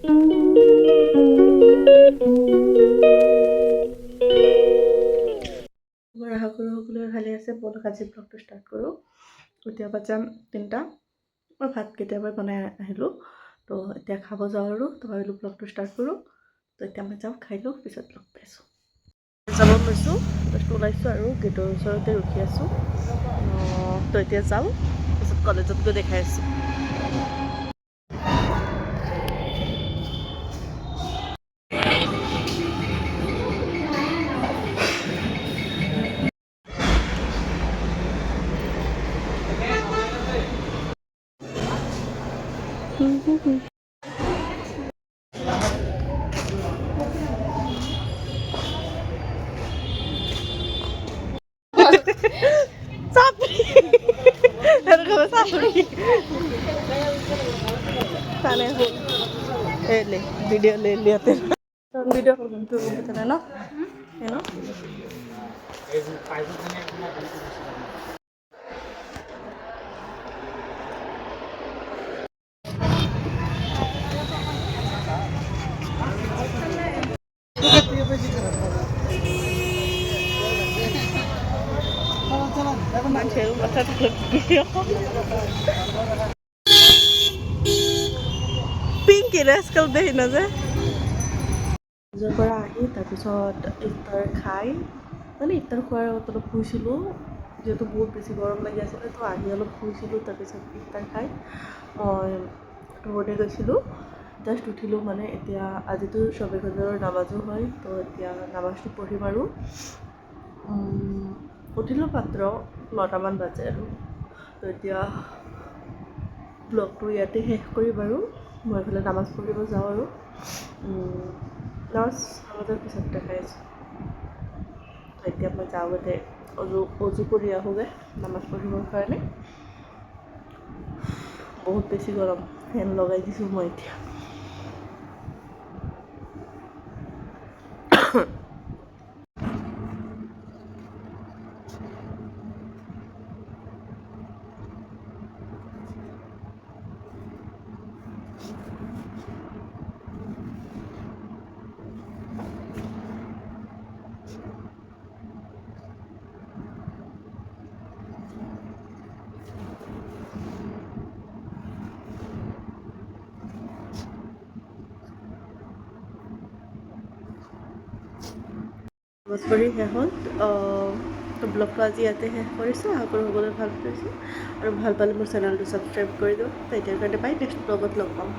আশা কৰোঁ সকলোৱে ভালে আছে। বলক আজি ব্লগটো ষ্টাৰ্ট কৰোঁ। এতিয়া বাজাম 3টা। মই ভাত কেতিয়াবাই বনাই আহিলোঁ, তো এতিয়া খাব যাওঁ আৰু তো ভাবিলোঁ ব্লগটো ষ্টাৰ্ট কৰোঁ। তো এতিয়া মই যাওঁ, খাই লওঁ, পিছত লগ পাইছোঁ। যাব লৈছোঁ, জাষ্ট ওলাইছোঁ আৰু গেটৰ ওচৰতে ৰখি আছোঁ। তো এতিয়া যাওঁ, পিছত কলেজত গৈ দেখাই আছোঁ। Video ले लिया तेरा वीडियो कॉल करके बता ना है ना मान्छेहरु बस्छ पिंक रास्कल देখিন যে জৰ পৰা আহি তাৰপিছত ইফতাৰ খাই মানে ইফতাৰ খোৱাৰ আগত অলপ শুইছিলোঁ, যেহেতু বহুত বেছি গৰম লাগি আছিলে। তো আহি অলপ শুইছিলোঁ, তাৰপিছত ইফতাৰ খাই মই টোপনি গৈছিলোঁ। জাষ্ট উঠিলোঁ, মানে এতিয়া আজিতো শবে কদৰৰ নামাজো হয়, তো এতিয়া নামাজটো পঢ়িম আৰু উঠিলোঁ মাত্ৰ 9টামান বাজে আৰু। তো এতিয়া ব্লগটো ইয়াতে শেষ কৰিম আৰু মই এইফালে নামাজ পঢ়িব যাওঁ আৰু নামাজৰ পিছত দেখাই আছোঁ। তো এতিয়া মই যাওঁতে অজু কৰি আহোঁগৈ নামাজ পঢ়িবৰ কাৰণে। বহুত বেছি গৰম, ফেন লগাই দিছোঁ মই এতিয়া। নামাজ পঢ়ি শেষ হ'ল। তো ব্লগটো আজি ইয়াতে শেষ কৰিছোঁ। আশা কৰোঁ সকলোৱে ভাল পাইছোঁ, আৰু ভাল পালে মোৰ চেনেলটো ছাবস্ক্ৰাইব কৰি দিওঁ। তো এতিয়াৰ কাৰণে বাই, নেক্সট ব্লগত লগ পাম।